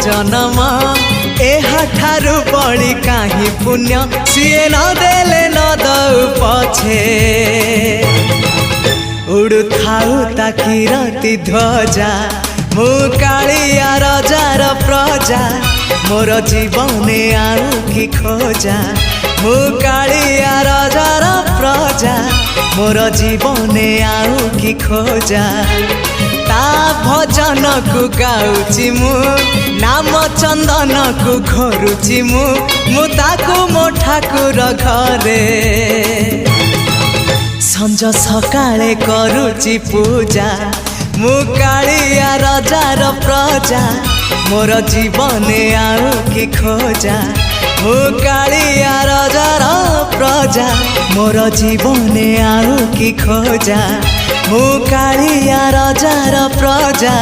जन्म एहाठारु बड़ी काहि पुण्य सीए न देले न दउ पछे उड़ु थाउ ताकि रति ध्वजा मु कालिया रजार प्रजा मोर जीवने आउ कि खोजा मु कालिया रजार प्रजा मोर जीवने आउ कि खोजा ता भजन को गाउची मु नाम चंदन को घोरुची मु ताकू मो ठाकुर घरे संज सकाळे करूची पूजा मु कालिया रजार प्रजा मोर जीवने आउ कि खोजा मु कालिया रजार प्रजा मोर जीवने आउ कि खोजा मु कालिया रजार प्रजा।